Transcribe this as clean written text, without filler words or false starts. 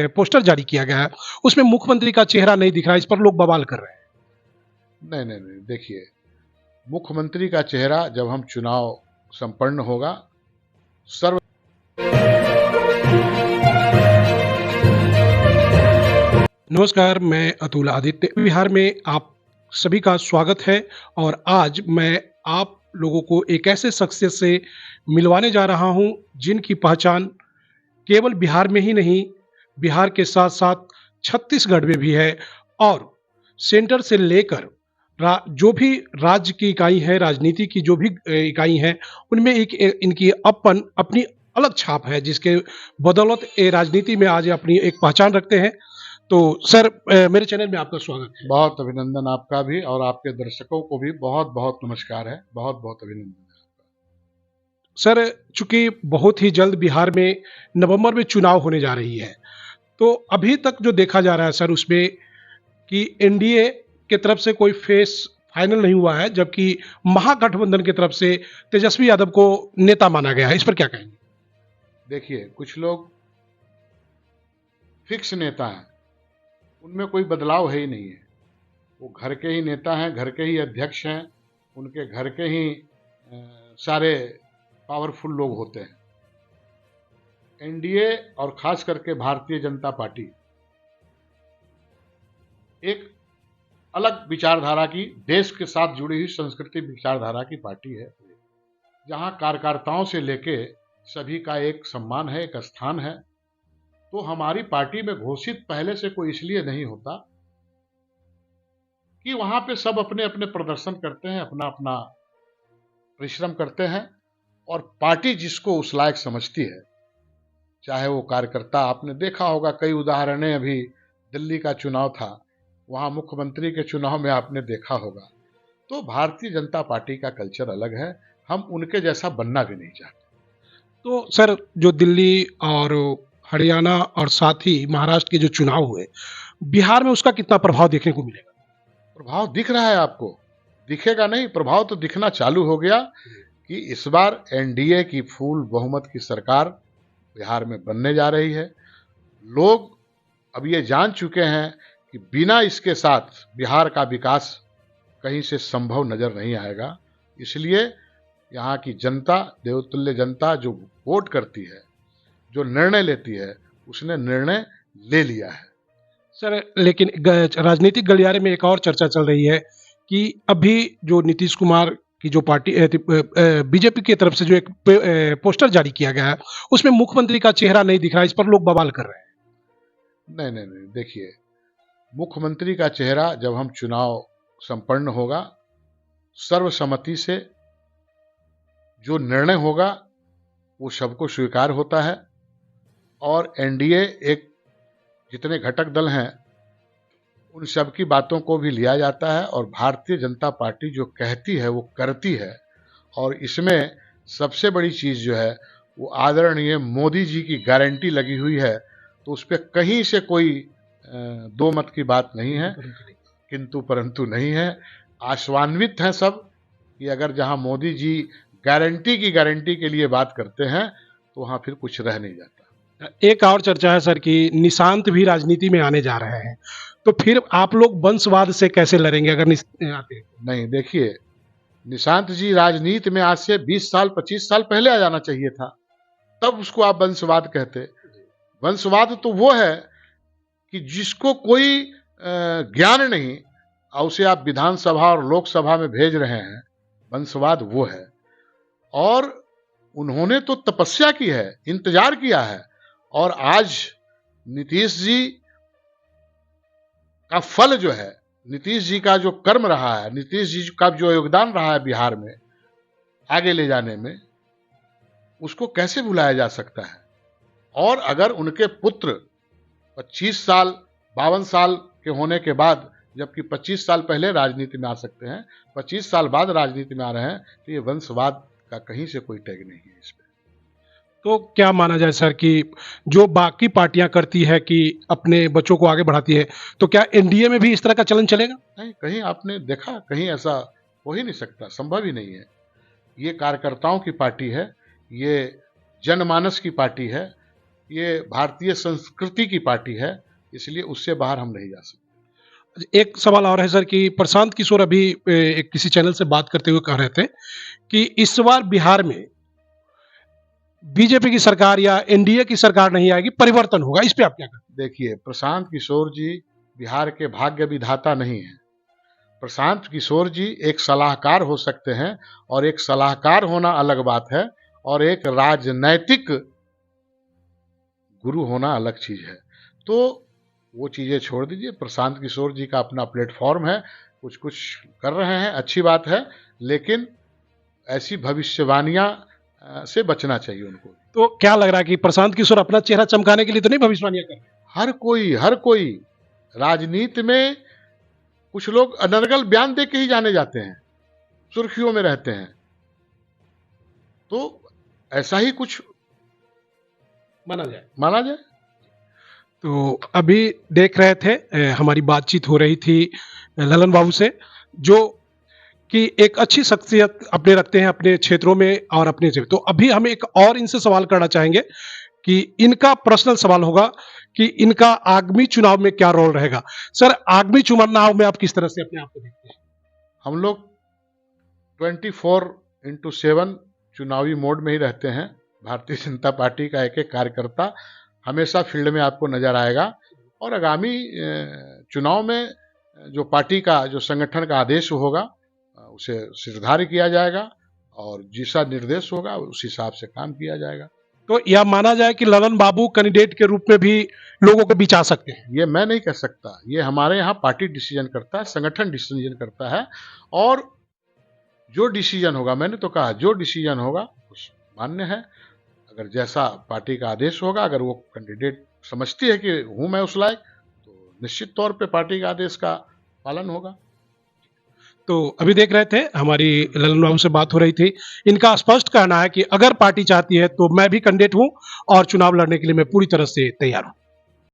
Poster जारी किया गया है, उसमें मुख्यमंत्री का चेहरा नहीं दिख रहा है, इस पर लोग बवाल कर रहे हैं। नहीं नहीं नहीं, देखिए, मुख्यमंत्री का चेहरा जब हम चुनाव संपन्न होगा, सर्व नमस्कार, मैं अतुल आदित्य। बिहार में आप सभी का स्वागत है और आज मैं आप लोगों को एक ऐसे शख्सियत से मिलवाने जा रहा हूं जिनकी पहचान केवल बिहार में ही नहीं, बिहार के साथ-साथ छत्तीसगढ़ में भी है और सेंटर से लेकर जो भी राज्य की इकाई है, राजनीति की जो भी इकाई है, उनमें एक इनकी अपनी अलग छाप है, जिसके बदौलत ये राजनीति में आज अपनी एक पहचान रखते हैं। तो सर, मेरे चैनल में आपका स्वागत है। बहुत अभिनंदन आपका भी और आपके दर्शकों को भी बहुत बहुत नमस्कार है, बहुत बहुत अभिनंदन है। सर, चूंकि बहुत ही जल्द बिहार में नवंबर में चुनाव होने जा रही है, तो अभी तक जो देखा जा रहा है सर उसमें कि एनडीए की तरफ से कोई फेस फाइनल नहीं हुआ है, जबकि महागठबंधन की तरफ से तेजस्वी यादव को नेता माना गया है। इस पर क्या कहेंगे? देखिए, कुछ लोग फिक्स नेता हैं, उनमें कोई बदलाव है ही नहीं है। वो घर के ही नेता हैं, घर के ही अध्यक्ष हैं, उनके घर के ही सारे पावरफुल लोग होते हैं। एनडीए और खास करके भारतीय जनता पार्टी एक अलग विचारधारा की, देश के साथ जुड़ी हुई संस्कृति विचारधारा की पार्टी है, जहां कार्यकर्ताओं से लेके सभी का एक सम्मान है, एक स्थान है। तो हमारी पार्टी में घोषित पहले से कोई इसलिए नहीं होता कि वहां पे सब अपने अपने प्रदर्शन करते हैं, अपना अपना परिश्रम करते हैं और पार्टी जिसको उस लायक समझती है, चाहे वो कार्यकर्ता, आपने देखा होगा कई उदाहरणें, अभी दिल्ली का चुनाव था, वहां मुख्यमंत्री के चुनाव में आपने देखा होगा। तो भारतीय जनता पार्टी का कल्चर अलग है, हम उनके जैसा बनना भी नहीं चाहते। तो सर, जो दिल्ली और हरियाणा और साथ ही महाराष्ट्र के जो चुनाव हुए, बिहार में उसका कितना प्रभाव देखने को मिलेगा? प्रभाव दिख रहा है आपको? दिखेगा नहीं, प्रभाव तो दिखना चालू हो गया कि इस बार एनडीए की फुल बहुमत की सरकार बिहार में बनने जा रही है। लोग अब ये जान चुके हैं कि बिना इसके साथ बिहार का विकास कहीं से संभव नजर नहीं आएगा। इसलिए यहाँ की जनता, देवतुल्य जनता जो वोट करती है, जो निर्णय लेती है, उसने निर्णय ले लिया है। सर, लेकिन राजनीतिक गलियारे में एक और चर्चा चल रही है कि अभी जो नीतीश कुमार की जो पार्टी बीजेपी की तरफ से जो एक पोस्टर जारी किया गया है, उसमें मुख्यमंत्री का चेहरा नहीं दिख रहा है, इस पर लोग बवाल कर रहे हैं। नहीं नहीं नहीं, देखिए, मुख्यमंत्री का चेहरा जब हम चुनाव संपन्न होगा, सर्वसम्मति से जो निर्णय होगा वो सबको स्वीकार होता है और एनडीए एक, जितने घटक दल हैं उन सब की बातों को भी लिया जाता है और भारतीय जनता पार्टी जो कहती है वो करती है। और इसमें सबसे बड़ी चीज जो है वो आदरणीय मोदी जी की गारंटी लगी हुई है, तो उस पर कहीं से कोई दो मत की बात नहीं है, किंतु परंतु नहीं है। आश्वान्वित हैं सब कि अगर जहां मोदी जी गारंटी के लिए बात करते हैं तो वहां फिर कुछ रह नहीं जाता। एक और चर्चा है सर कि निशांत भी राजनीति में आने जा रहे हैं, तो फिर आप लोग वंशवाद से कैसे लड़ेंगे अगर आते हैं? नहीं, देखिए, निशांत जी राजनीति में आज से 20 साल 25 साल पहले आ जाना चाहिए था, तब उसको आप वंशवाद कहते। वंशवाद तो वो है कि जिसको कोई ज्ञान नहीं और उसे आप विधानसभा और लोकसभा में भेज रहे हैं, वंशवाद वो है। और उन्होंने तो तपस्या की है, इंतजार किया है, और आज नीतीश जी का फल जो है, नीतीश जी का जो कर्म रहा है, नीतीश जी का जो योगदान रहा है बिहार में आगे ले जाने में, उसको कैसे भुलाया जा सकता है। और अगर उनके पुत्र 25 साल 52 साल के होने के बाद, जबकि 25 साल पहले राजनीति में आ सकते हैं, 25 साल बाद राजनीति में आ रहे हैं, तो ये वंशवाद का कहीं से कोई टैग नहीं है इसमें। तो क्या माना जाए सर कि जो बाकी पार्टियां करती है कि अपने बच्चों को आगे बढ़ाती है, तो क्या एनडीए में भी इस तरह का चलन चलेगा? नहीं, कहीं आपने देखा? कहीं ऐसा हो ही नहीं सकता, संभव ही नहीं है। ये कार्यकर्ताओं की पार्टी है, ये जनमानस की पार्टी है, ये भारतीय संस्कृति की पार्टी है, इसलिए उससे बाहर हम नहीं जा सकते। एक सवाल और है सर कि प्रशांत किशोर अभी एक किसी चैनल से बात करते हुए कह रहे थे कि इस बार बिहार में बीजेपी की सरकार या एनडीए की सरकार नहीं आएगी, परिवर्तन होगा। इस पे आप क्या कहते हैं? देखिए, प्रशांत किशोर जी बिहार के भाग्य विधाता नहीं हैं। प्रशांत किशोर जी एक सलाहकार हो सकते हैं, और एक सलाहकार होना अलग बात है, और एक राजनैतिक गुरु होना अलग चीज है। तो वो चीजें छोड़ दीजिए। प्रशांत किशोर जी का अपना प्लेटफॉर्म है, कुछ कुछ कर रहे हैं, अच्छी बात है, लेकिन ऐसी भविष्यवाणियां से बचना चाहिए उनको। तो क्या लग रहा है कि प्रशांत किशोर अपना चेहरा चमकाने के लिए तो नहीं भविष्यवाणियां कर रहे हैं? हर कोई राजनीति में कुछ लोग अनर्गल बयान दे के ही जाने जाते हैं, सुर्खियों में रहते हैं। तो ऐसा ही कुछ माना जाए। तो अभी देख रहे थे, हमारी बातचीत हो रही थी ललन बाबू से, जो कि एक अच्छी शख्सियत अपने रखते हैं अपने क्षेत्रों में और अपने से। तो अभी हम एक और इनसे सवाल करना चाहेंगे कि इनका पर्सनल सवाल होगा कि इनका आगामी चुनाव में क्या रोल रहेगा। सर, आगामी चुनाव में आप किस तरह से अपने आप को देखते हैं? हम लोग 24/7 चुनावी मोड में ही रहते हैं। भारतीय जनता पार्टी का एक एक कार्यकर्ता हमेशा फील्ड में आपको नजर आएगा, और आगामी चुनाव में जो पार्टी का, जो संगठन का आदेश होगा, उसे सिरधार्य किया जाएगा, और जैसा निर्देश होगा उस हिसाब से काम किया जाएगा। तो यह माना जाए कि ललन बाबू कैंडिडेट के रूप में भी लोगों को बिचा सकते हैं? ये मैं नहीं कह सकता, ये हमारे यहाँ पार्टी डिसीजन करता है, संगठन डिसीजन करता है, और जो डिसीजन होगा, मैंने तो कहा जो डिसीजन होगा उस मान्य है। अगर जैसा पार्टी का आदेश होगा, अगर वो कैंडिडेट समझती है कि हूं मैं उस लायक, तो निश्चित तौर पे पार्टी के आदेश का पालन होगा। तो अभी देख रहे थे, हमारी ललन बाबू से बात हो रही थी। इनका स्पष्ट कहना है कि अगर पार्टी चाहती है तो मैं भी कैंडिडेट हूं और चुनाव लड़ने के लिए मैं पूरी तरह से तैयार हूं।